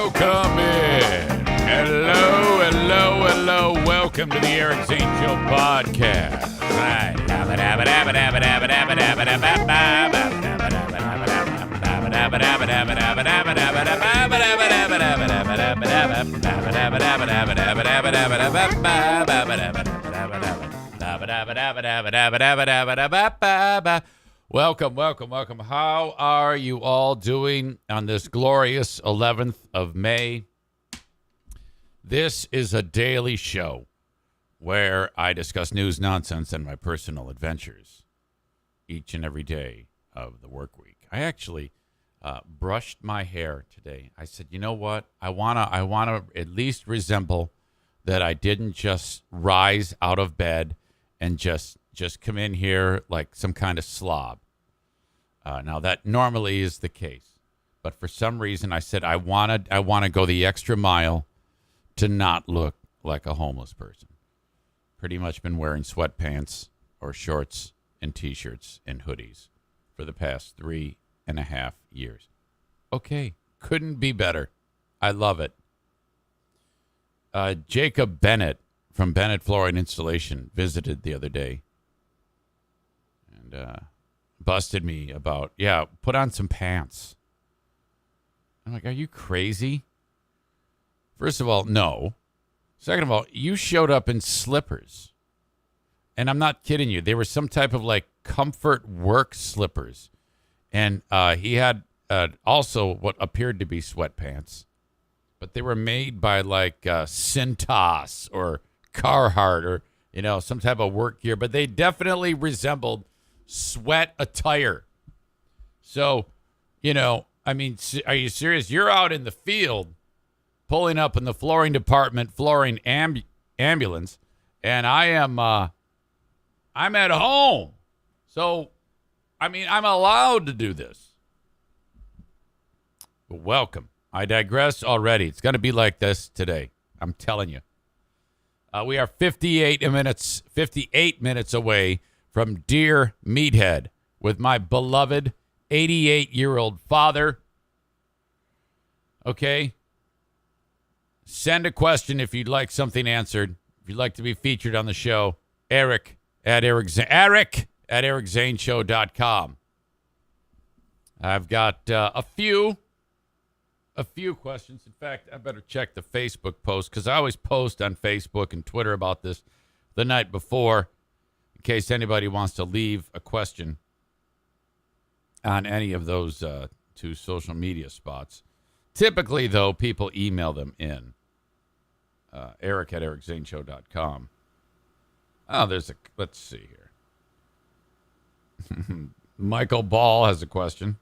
Welcome in. Hello, hello, hello. Welcome to the Eric Zane Show podcast. Welcome, welcome, welcome. How are you all doing on this glorious 11th of May? This is a daily show where I discuss news, nonsense, and my personal adventures each and every day of the work week. I actually brushed my hair today. I said, you know what? I wanna at least resemble that I didn't just rise out of bed and just come in here like some kind of slob. Now that normally is the case, but for some reason I said I want to go the extra mile to not look like a homeless person. Pretty much been wearing sweatpants or shorts and t-shirts and hoodies for the past 3.5 years. Okay, couldn't be better. I love it. Jacob Bennett from Bennett Flooring Installation visited the other day and busted me about, put on some pants. I'm like, are you crazy? First of all, no. Second of all, you showed up in slippers. And I'm not kidding you. They were some type of like comfort work slippers. And he had also what appeared to be sweatpants. But they were made by like Cintas or Carhartt or, some type of work gear. But they definitely resembled sweat attire. So, are you serious? You're out in the field pulling up in the flooring department, flooring ambulance, and I'm at home. So, I'm allowed to do this. But welcome. I digress already. It's going to be like this today. I'm telling you. We are 58 minutes away from Dear Meathead with my beloved 88-year-old father. Okay? Send a question if you'd like something answered. If you'd like to be featured on the show, Eric at ericzaneshow.com. I've got a few questions. In fact, I better check the Facebook post because I always post on Facebook and Twitter about this the night before in case anybody wants to leave a question on any of those two social media spots. Typically, though, people email them in. Eric at ericzaneshow.com. Oh, let's see here. Michael Ball has a question.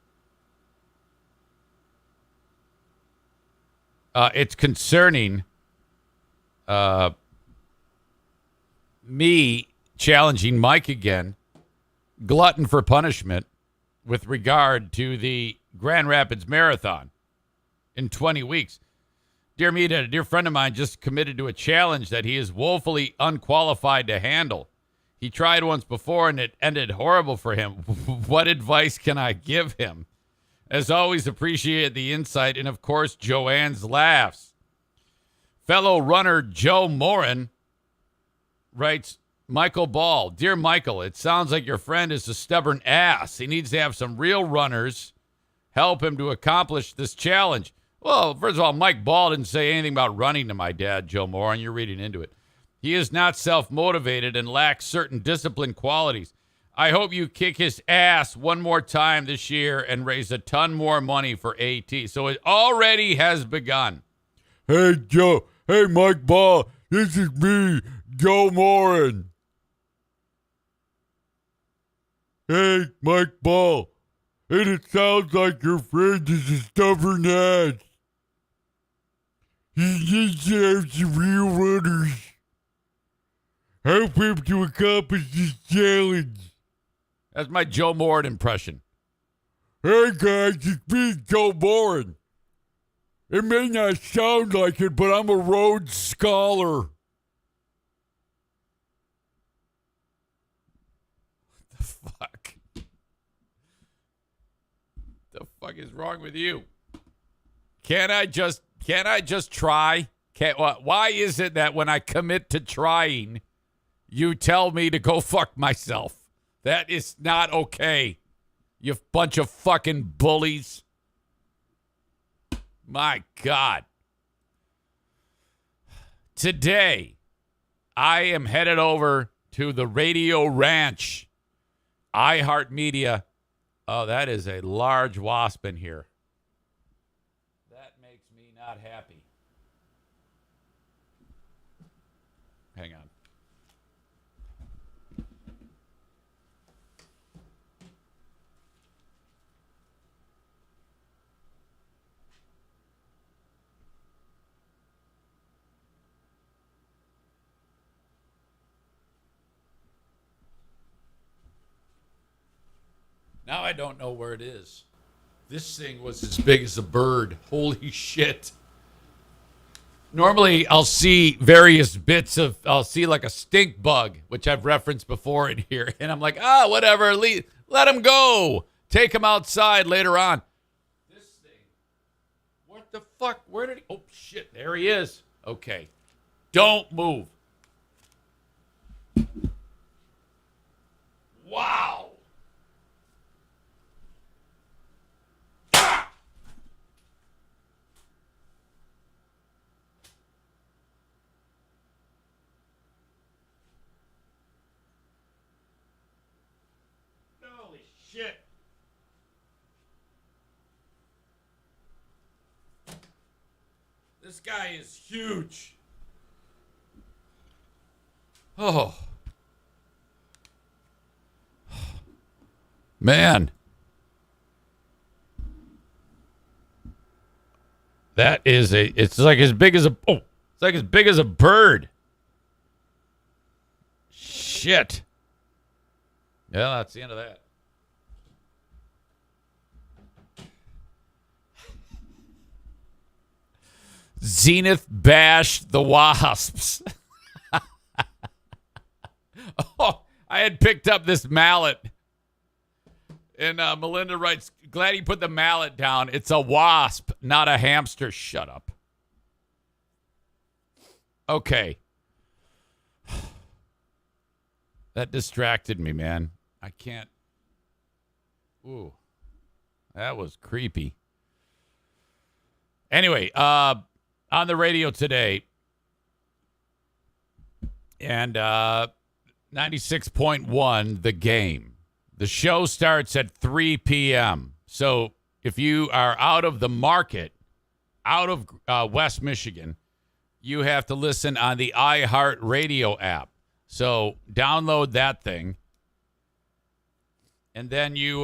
It's concerning me challenging Mike again, glutton for punishment, with regard to the Grand Rapids Marathon in 20 weeks. Dear me, a dear friend of mine just committed to a challenge that he is woefully unqualified to handle. He tried once before and it ended horrible for him. What advice can I give him? As always, appreciate the insight and, of course, Joanne's laughs. Fellow runner Joe Morin writes, Michael Ball, Dear Michael, it sounds like your friend is a stubborn ass. He needs to have some real runners help him to accomplish this challenge. Well, first of all, Mike Ball didn't say anything about running to my dad, Joe Morin. You're reading into it. He is not self-motivated and lacks certain discipline qualities. I hope you kick his ass one more time this year and raise a ton more money for AT. So it already has begun. Hey, Joe. Hey, Mike Ball. This is me, Joe Morin. Hey, Mike Ball. And it sounds like your friend is a stubborn ass. He needs to have some real runners. Help him to accomplish this challenge. That's my Joe Morin impression. Hey guys, it's me, Joe Morin. It may not sound like it, but I'm a Rhodes Scholar. What the fuck? The fuck is wrong with you? Can't I just Can't I just try? Why is it that when I commit to trying, you tell me to go fuck myself? That is not okay. You bunch of fucking bullies. My God. Today, I am headed over to the Radio Ranch, iHeartMedia. Oh, that is a large wasp in here. That makes me not happy. Hang on. Now I don't know where it is. This thing was as big as a bird. Holy shit. Normally, I'll see various bits of, I'll see like a stink bug, which I've referenced before in here. And I'm like, whatever. Let him go. Take him outside later on. This thing. What the fuck? Where did he? Oh, shit. There he is. Okay. Don't move. Wow. Shit. This guy is huge. Oh. Man. That is it's like as big as it's like as big as a bird. Shit. Yeah, that's the end of that. Zenith bashed the wasps. Oh, I had picked up this mallet. And Melinda writes, glad he put the mallet down. It's a wasp, not a hamster. Shut up. Okay. That distracted me, man. I can't. Ooh. That was creepy. Anyway, on the radio today, and 96.1, The Game. The show starts at 3 p.m. So if you are out of the market, out of West Michigan, you have to listen on the iHeartRadio app. So download that thing, and then you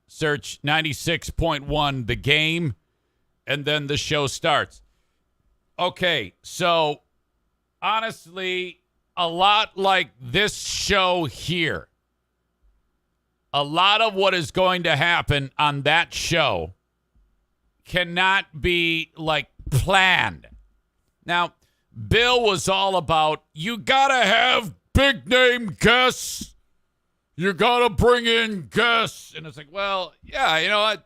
search 96.1, The Game, and then the show starts. Okay, so honestly, a lot like this show here, a lot of what is going to happen on that show cannot be like planned. Now, Bill was all about, you gotta have big name guests. You gotta bring in guests. And it's like, well, yeah, you know what?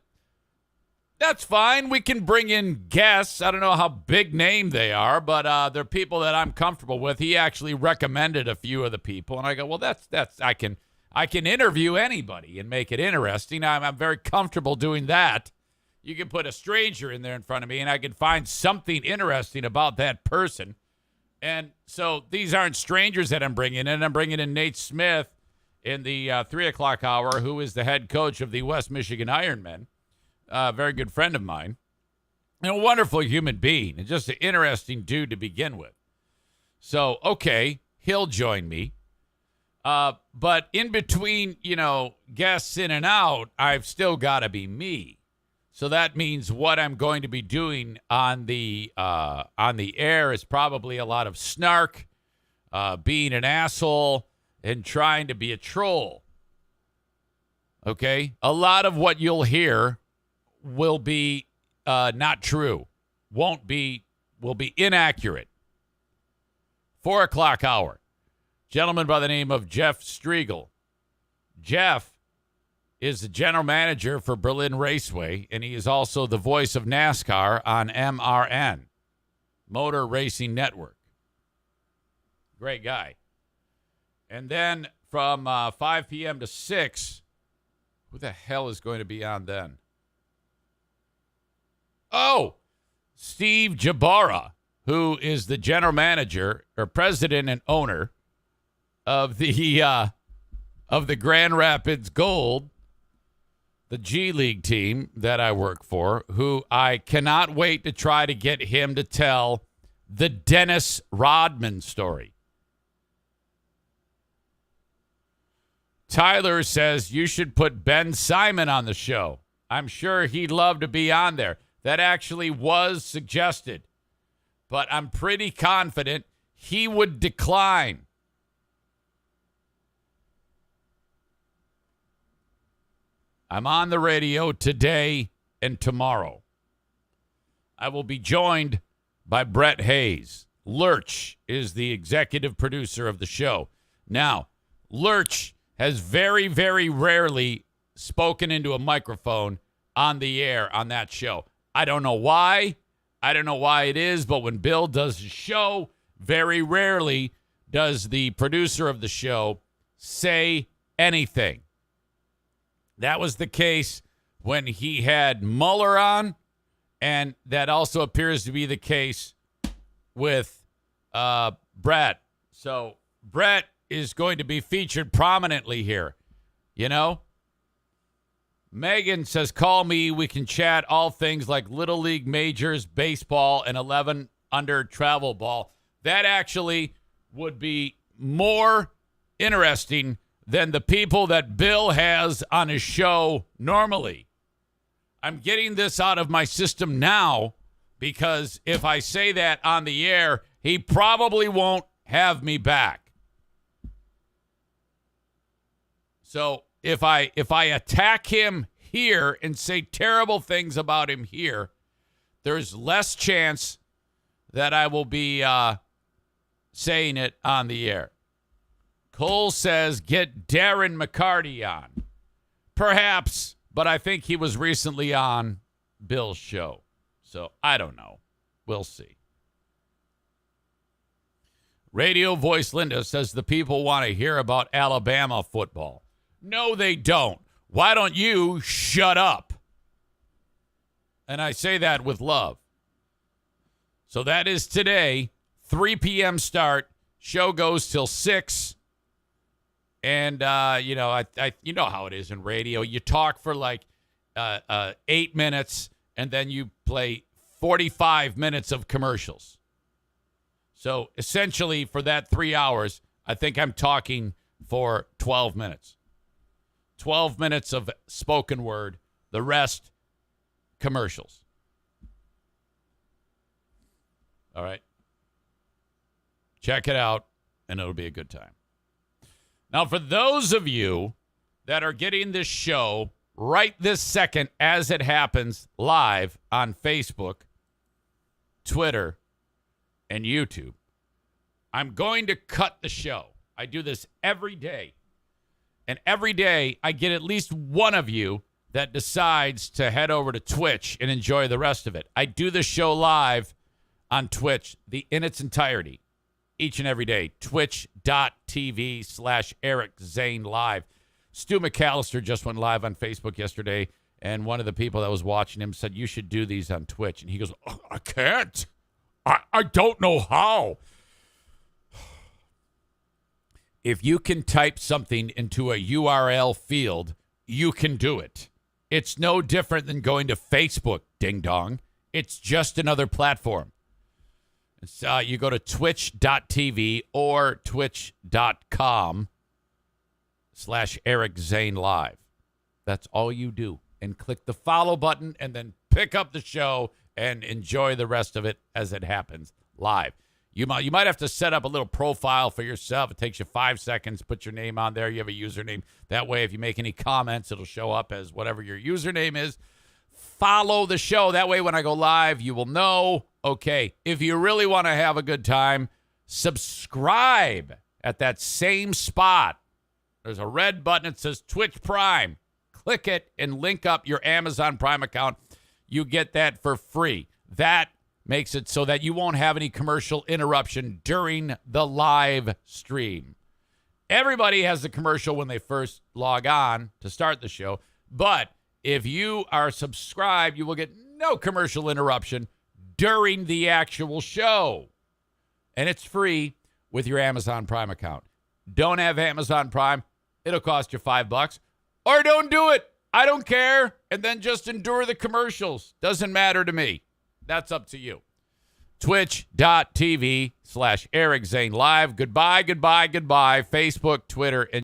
That's fine. We can bring in guests. I don't know how big name they are, but they're people that I'm comfortable with. He actually recommended a few of the people, and I go, well, that's I can interview anybody and make it interesting. I'm very comfortable doing that. You can put a stranger in there in front of me, and I can find something interesting about that person. And so these aren't strangers that I'm bringing in. I'm bringing in Nate Smith in the 3 o'clock hour, who is the head coach of the West Michigan Ironmen. A very good friend of mine, and a wonderful human being, and just an interesting dude to begin with. So, okay, he'll join me. But in between, guests in and out, I've still got to be me. So that means what I'm going to be doing on the air is probably a lot of snark, being an asshole, and trying to be a troll. Okay? A lot of what you'll hear will be not true, will be inaccurate. 4 o'clock hour. Gentleman by the name of Jeff Striegel. Jeff is the general manager for Berlin Raceway, and he is also the voice of NASCAR on MRN, Motor Racing Network. Great guy. And then from 5 p.m. to 6, who the hell is going to be on then? Oh, Steve Jabara, who is the general manager or president and owner of the Grand Rapids Gold, the G League team that I work for, who I cannot wait to try to get him to tell the Dennis Rodman story. Tyler says you should put Ben Simon on the show. I'm sure he'd love to be on there. That actually was suggested, but I'm pretty confident he would decline. I'm on the radio today and tomorrow. I will be joined by Brett Hayes. Lurch is the executive producer of the show. Now, Lurch has very, very rarely spoken into a microphone on the air on that show. I don't know why. I don't know why it is, but when Bill does his show, very rarely does the producer of the show say anything. That was the case when he had Mueller on, and that also appears to be the case with Brett. So Brett is going to be featured prominently here, you know? Megan says, call me. We can chat all things like Little League majors, baseball, and 11 under travel ball. That actually would be more interesting than the people that Bill has on his show normally. I'm getting this out of my system now because if I say that on the air, he probably won't have me back. So if I attack him here and say terrible things about him here, there's less chance that I will be saying it on the air. Cole says, get Darren McCarty on. Perhaps, but I think he was recently on Bill's show. So I don't know. We'll see. Radio Voice Linda says the people want to hear about Alabama football. No, they don't. Why don't you shut up? And I say that with love. So that is today, 3 p.m. start. Show goes till 6. And, you know how it is in radio. You talk for like 8 minutes, and then you play 45 minutes of commercials. So essentially for that 3 hours, I think I'm talking for 12 minutes. 12 minutes of spoken word, the rest commercials. All right. Check it out, and it'll be a good time. Now, for those of you that are getting this show right this second as it happens live on Facebook, Twitter, and YouTube, I'm going to cut the show. I do this every day. And every day I get at least one of you that decides to head over to Twitch and enjoy the rest of it. I do the show live on Twitch in its entirety each and every day. Twitch.tv/Eric Zane Live. Stu McAllister just went live on Facebook yesterday, and one of the people that was watching him said, you should do these on Twitch. And he goes, oh, I can't. I don't know how. If you can type something into a URL field, you can do it. It's no different than going to Facebook, ding dong. It's just another platform. It's, you go to twitch.tv or twitch.com/Eric Zane Live. That's all you do. And click the follow button and then pick up the show and enjoy the rest of it as it happens live. You might have to set up a little profile for yourself. It takes you 5 seconds. Put your name on there. You have a username. That way, if you make any comments, it'll show up as whatever your username is. Follow the show. That way, when I go live, you will know. Okay, if you really want to have a good time, subscribe at that same spot. There's a red button that says Twitch Prime. click it and link up your Amazon Prime account. You get that for free. That makes it so that you won't have any commercial interruption during the live stream. Everybody has the commercial when they first log on to start the show, but if you are subscribed, you will get no commercial interruption during the actual show. And it's free with your Amazon Prime account. Don't have Amazon Prime? It'll cost you $5. Or don't do it. I don't care. And then just endure the commercials. Doesn't matter to me. That's up to you. Twitch.tv/Eric Zane Live. Goodbye, goodbye, goodbye. Facebook, Twitter, and